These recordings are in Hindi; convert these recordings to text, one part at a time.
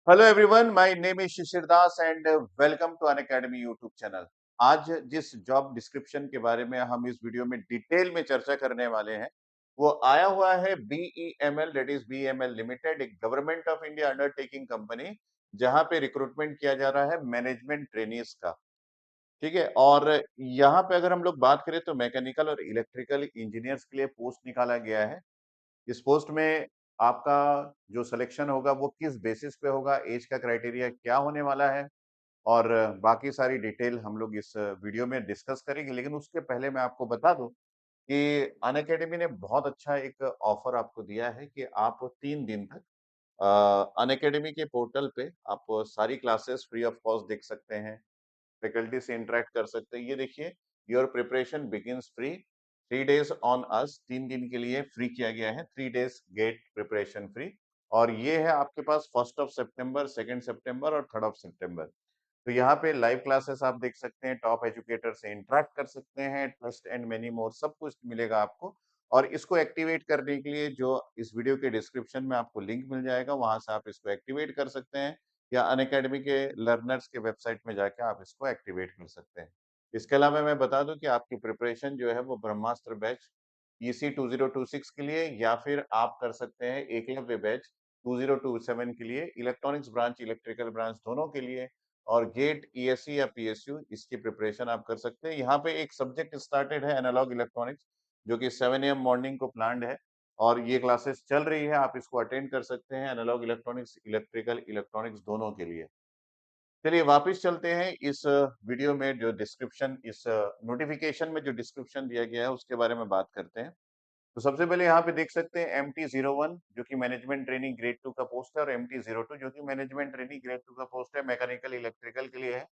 Hello everyone, my name is Shishir Das and welcome to Unacademy YouTube channel. आज जिस जॉब डिस्क्रिप्शन के बारे में हम इस वीडियो में डिटेल में चर्चा करने वाले हैं, वो आया हुआ है BEML, that is BEML limited, एक government of India undertaking company, जहां पे रिक्रूटमेंट किया जा रहा है मैनेजमेंट ट्रेनीज का। ठीक है। और यहाँ पे अगर हम लोग बात करें तो मैकेनिकल और इलेक्ट्रिकल इंजीनियर्स के लिए पोस्ट निकाला गया है। इस पोस्ट में आपका जो सिलेक्शन होगा वो किस बेसिस पे होगा, एज का क्राइटेरिया क्या होने वाला है, और बाकी सारी डिटेल हम लोग इस वीडियो में डिस्कस करेंगे। लेकिन उसके पहले मैं आपको बता दूं कि अनअकैडमी ने बहुत अच्छा एक ऑफर आपको दिया है कि आप 3 दिन तक अनअकैडमी के पोर्टल पे आप सारी क्लासेस फ्री ऑफ कॉस्ट देख सकते हैं, फैकल्टी से इंटरेक्ट कर सकते हैं। ये देखिए, your preparation begins free, 3 days on us, 3 दिन के लिए फ्री किया गया है, 3 डेज गेट प्रिपरेशन फ्री। और ये है आपके पास 1 सितंबर, 2 सितंबर और 3 सितंबर। तो यहाँ पे लाइव क्लासेस आप देख सकते हैं, टॉप एजुकेटर से इंटरेक्ट कर सकते हैं, टेस्ट एंड मेनी मोर सब कुछ मिलेगा आपको। और इसको एक्टिवेट करने के लिए जो इस वीडियो के डिस्क्रिप्शन में आपको लिंक मिल जाएगा, वहां से आप इसको एक्टिवेट कर सकते हैं, या अनअकैडमी के लर्नर्स के वेबसाइट में जाके आप इसको एक्टिवेट कर सकते हैं। इसके अलावा मैं बता दूं कि आपकी प्रिपरेशन जो है वो ब्रह्मास्त्र बैच ईसी 2026 के लिए, या फिर आप कर सकते हैं एकलव्य बैच 2027 के लिए, इलेक्ट्रॉनिक्स ब्रांच इलेक्ट्रिकल ब्रांच दोनों के लिए, और गेट ईएससी या पीएसयू इसकी प्रिपरेशन आप कर सकते हैं। यहाँ पे एक सब्जेक्ट स्टार्टेड है एनालॉग इलेक्ट्रॉनिक्स, जो कि 7 AM मॉर्निंग को प्लान्ड है, और ये क्लासेस चल रही है, आप इसको अटेंड कर सकते हैं, एनालॉग इलेक्ट्रॉनिक्स इलेक्ट्रिकल इलेक्ट्रॉनिक्स दोनों के लिए। चलिए वापस चलते हैं इस वीडियो में, जो डिस्क्रिप्शन इस नोटिफिकेशन में जो डिस्क्रिप्शन दिया गया है उसके बारे में बात करते हैं। तो सबसे पहले यहाँ पे देख सकते हैं MT01 जो कि मैनेजमेंट ट्रेनिंग ग्रेड 2 का पोस्ट है, और MT02 जो कि मैनेजमेंट ट्रेनिंग ग्रेड 2 का पोस्ट है, मैकेनिकल इलेक्ट्रिकल के लिए है।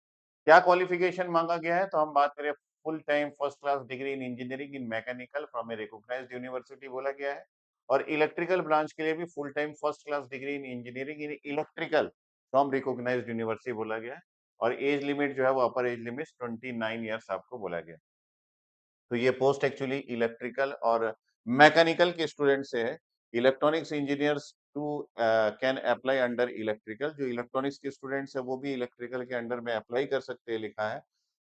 क्या क्वालिफिकेशन मांगा गया है, तो हम बात करें full time first class degree in engineering in mechanical from a recognised university बोला गया है। और इलेक्ट्रिकल ब्रांच के लिए भी full time first class degree in engineering in electrical from recognised university बोला गया है। और एज लिमिट जो है वो अपर एज लिमिट 29 ईयर्स आपको बोला गया। तो ये पोस्ट एक्चुअली इलेक्ट्रिकल और मैकेनिकल के स्टूडेंट से है। Electronics engineers too can apply under electrical, जो इलेक्ट्रॉनिक्स के स्टूडेंट्स है वो भी इलेक्ट्रिकल के अंडर में अप्लाई कर सकते हैं, लिखा है।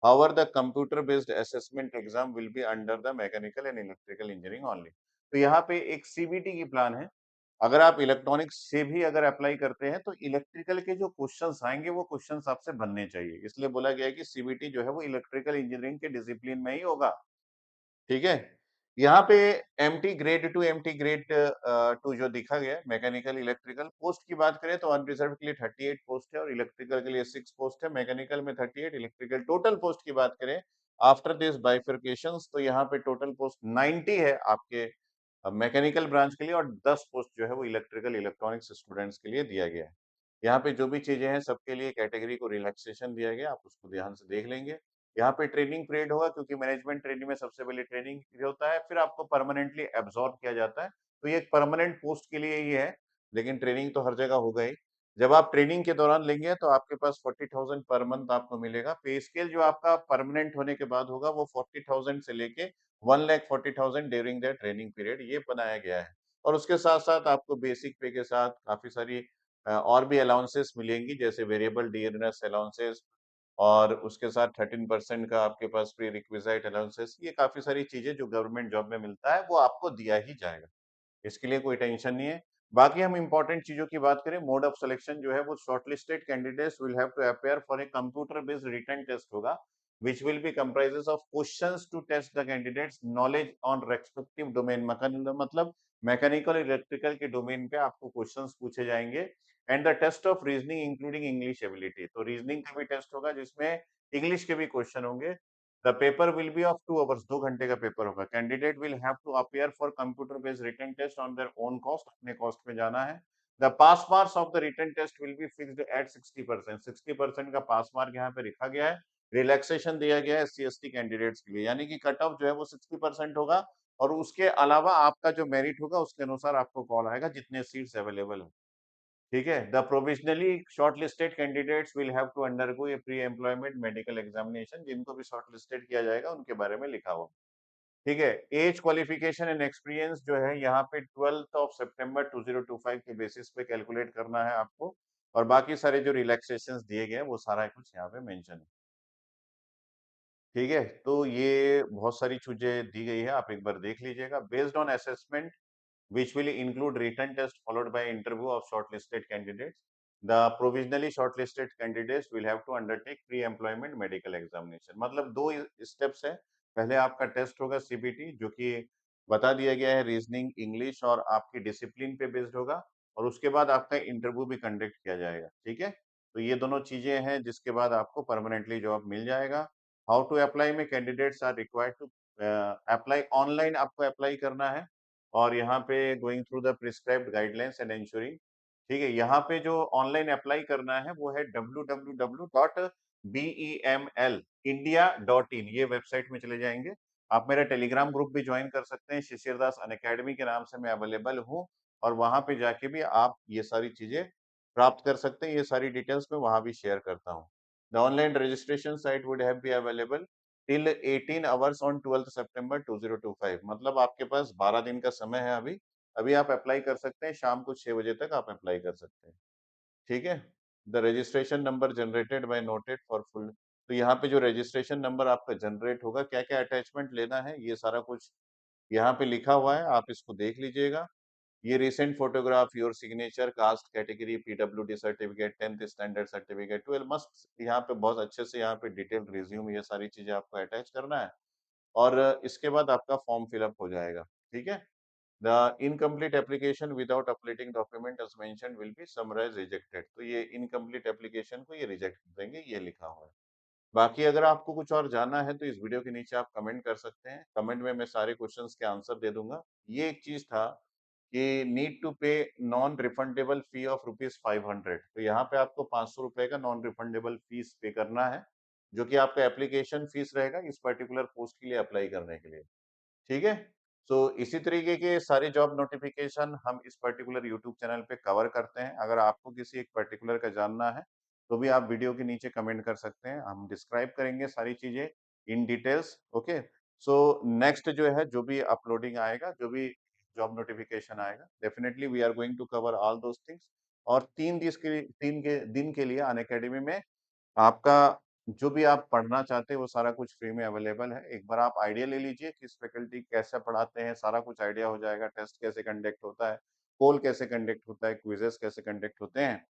However the computer based assessment exam will be under the mechanical and electrical engineering only. तो यहाँ पे एक सीबीटी की प्लान है। अगर आप इलेक्ट्रॉनिक्स से भी अगर अप्लाई करते हैं तो इलेक्ट्रिकल के जो क्वेश्चंस आएंगे वो क्वेश्चंस आपसे बनने चाहिए, इसलिए बोला गया है कि सीबीटी जो है वो इलेक्ट्रिकल इंजीनियरिंग के डिसिप्लिन में ही होगा। ठीक है। यहाँ पे MT grade two MT grade two जो दिखा गया है, मैकेनिकल इलेक्ट्रिकल पोस्ट की बात करें तो अनरिजर्व के लिए 38 पोस्ट है, और इलेक्ट्रिकल के लिए 6 पोस्ट है, मैकेनिकल में 38, इलेक्ट्रिकल टोटल पोस्ट की बात करें आफ्टर दिस बाइफर्केशंस तो यहाँ पे टोटल पोस्ट 90 है आपके मैकेनिकल ब्रांच के लिए, और 10 पोस्ट जो है वो इलेक्ट्रिकल इलेक्ट्रॉनिक्स स्टूडेंट्स के लिए दिया गया है। यहाँ पे जो भी चीजें हैं सबके लिए कैटेगरी को रिलैक्सेशन दिया गया, आप उसको ध्यान से देख लेंगे। यहाँ पे ट्रेनिंग पीरियड होगा, क्योंकि मैनेजमेंट ट्रेनिंग में सबसे पहले ट्रेनिंग पीरियड होता है, फिर आपको परमानेंटली एब्जॉर्ब किया जाता है। तो ये एक परमानेंट पोस्ट के लिए ही है, लेकिन ट्रेनिंग तो हर जगह होगा ही। जब आप ट्रेनिंग के दौरान लेंगे तो आपके पास 40,000 पर मंथ आपको मिलेगा। पे स्केल जो आपका परमानेंट होने के बाद होगा वो 40,000 से लेके 1,40,000 ड्यूरिंग द ट्रेनिंग पीरियड ये बनाया गया है। और उसके साथ साथ आपको बेसिक पे के साथ काफी सारी और भी अलाउंसेस मिलेंगी, जैसे वेरिएबल डियरनेस अलाउंसेस, और उसके साथ 13% का आपके पास प्री रिक्विजिट अलाउंसेस, ये काफी सारी चीजें जो गवर्नमेंट जॉब में मिलता है वो आपको दिया ही जाएगा। इसके लिए कोई टेंशन नहीं है। बाकी हम इंपॉर्टेंट चीजों की बात करें, मोड ऑफ सिलेक्शन जो है वो shortlisted candidates will have to appear for a computer based written test होगा, which will be comprises of questions to test the candidates knowledge on respective domain। मतलब मैकेनिकल इलेक्ट्रिकल के डोमेन पे आपको क्वेश्चंस पूछे जाएंगे, and the test of reasoning including English ability, तो रीजनिंग का भी टेस्ट होगा जिसमें इंग्लिश के भी क्वेश्चन होंगे। The paper will be of 2 hours, 2 घंटे का पेपर होगा। Candidate will have to appear for computer based written test on their own cost, अपने कॉस्ट पे जाना है। The pass marks of the written test will be fixed at 60%, 60% का पास मार्क यहाँ पे लिखा गया है। रिलैक्सेशन दिया गया है एससी एसटी कैंडिडेट्स के लिए, यानी कि कट ऑफ जो है वो 60% होगा, और उसके अलावा आपका जो मेरिट होगा उसके अनुसार आपको कॉल आएगा, जितने सीट्स अवेलेबल हो। ठीक है। The provisionally shortlisted candidates will have to undergo a pre employment medical examination, जिनको भी शॉर्टलिस्टेड किया जाएगा उनके बारे में लिखा हुआ। ठीक है। एज क्वालिफिकेशन एंड एक्सपीरियंस जो है यहाँ पे 12 सितंबर 2025 के बेसिस पे कैलकुलेट करना है आपको। और बाकी सारे जो रिलैक्सेशंस दिए गए हैं वो सारा कुछ यहाँ पे मेंशन है। ठीक है? तो ये बहुत सारी चीज़ें दी गई है, आप एक बार देख लीजिएगा। Based on assessment which will include written test followed by interview of shortlisted candidates. The provisionally shortlisted candidates will have to undertake pre-employment medical examination. मतलब दो स्टेप्स है। पहले आपका टेस्ट होगा सीबीटी जो कि बता दिया गया है रीजनिंग, इंग्लिश और आपकी डिसिप्लिन पे बेस्ड होगा और उसके बाद आपका इंटरव्यू भी कंडक्ट किया जाएगा। ठीक है? तो ये दोनों चीजें हैं जिसके बाद आपको परमानेंटली जॉब मिल जाएगा। हाउ टू अप्लाई में candidates are required to apply online आपको अप्लाई करना है और यहाँ पे going through the prescribed guidelines and ensuring ठीक है यहाँ पे जो ऑनलाइन अप्लाई करना है वो है www.bemelindia.in ये वेबसाइट में चले जाएंगे आप मेरा टेलीग्राम ग्रुप भी ज्वाइन कर सकते हैं शिशिर दास अनअकैडमी के नाम से मैं अवेलेबल हूँ और वहां पे जाके भी आप ये सारी चीजें प्राप्त कर सकते हैं ये सारी डिटेल्स मैं वहां भी शेयर करता हूँ the online registration site would have be available till 18 hours on 12 सितंबर 2025 मतलब आपके पास 12 दिन का समय है अभी अभी आप अप्लाई कर सकते हैं शाम को 6 बजे तक आप अप्लाई कर सकते हैं ठीक है the registration number generated by noted for full तो यहाँ पे जो रजिस्ट्रेशन नंबर आपका जनरेट होगा क्या क्या अटैचमेंट लेना है ये सारा कुछ यहाँ पे लिखा हुआ है आप इसको देख लीजिएगा ये recent photograph your signature caste category PWD certificate 10th standard certificate 12 मस्त यहाँ पे बहुत अच्छे से यहाँ पे डिटेल रिज्यूम ये सारी चीजें आपको अटैच करना है और इसके बाद आपका फॉर्म फिलअप हो जाएगा ठीक है the incomplete application without updating document as mentioned will be summarily rejected तो ये इनकम्प्लीट एप्लीकेशन को ये रिजेक्ट देंगे ये लिखा हुआ है बाकी अगर आपको कुछ और जानना है तो इस वीडियो के नीचे आप कमेंट कर सकते हैं कमेंट में मैं सारे क्वेश्चंस के आंसर दे दूंगा ये एक चीज था कि नीड टू पे नॉन रिफंडेबल फी ऑफ ₹500 तो यहाँ पे आपको 500 रुपए का नॉन रिफंडेबल फीस पे करना है जो कि आपका एप्लीकेशन फीस रहेगा इस पर्टिकुलर पोस्ट के लिए अप्लाई करने के लिए ठीक है सो इसी तरीके के सारे जॉब नोटिफिकेशन हम इस पर्टिकुलर यूट्यूब चैनल पे कवर करते हैं अगर आपको किसी एक पर्टिकुलर का जानना है तो भी आप वीडियो के नीचे कमेंट कर सकते हैं हम डिस्क्राइब करेंगे सारी चीजें in details okay so next जो है जो भी अपलोडिंग आएगा जो भी जॉब नोटिफिकेशन आएगा definitely we are going to cover all those things और 3 दिन के लिए अनअकैडमी में आपका जो भी आप पढ़ना चाहते हैं वो सारा कुछ फ्री में अवेलेबल है एक बार आप आइडिया ले लीजिए किस फैकल्टी कैसे पढ़ाते हैं सारा कुछ आइडिया हो जाएगा टेस्ट कैसे कंडक्ट होता है पोल कैसे कंडक्ट होता है क्विजेस कैसे कंडक्ट होते हैं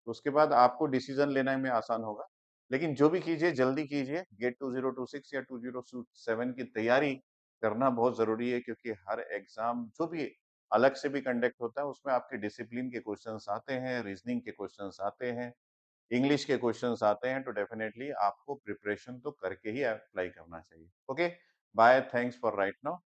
तो उसके बाद आपको डिसीजन लेने में आसान होगा लेकिन जो भी कीजिए जल्दी कीजिए गेट 2026 या 2027 की तैयारी करना बहुत जरूरी है क्योंकि हर एग्जाम जो भी अलग से भी कंडक्ट होता है उसमें आपके डिसिप्लिन के क्वेश्चंस आते हैं रीजनिंग के क्वेश्चंस आते हैं इंग्लिश के क्वेश्चंस आते हैं तो डेफिनेटली आपको प्रिपरेशन तो करके ही अप्लाई करना चाहिए okay bye thanks for right now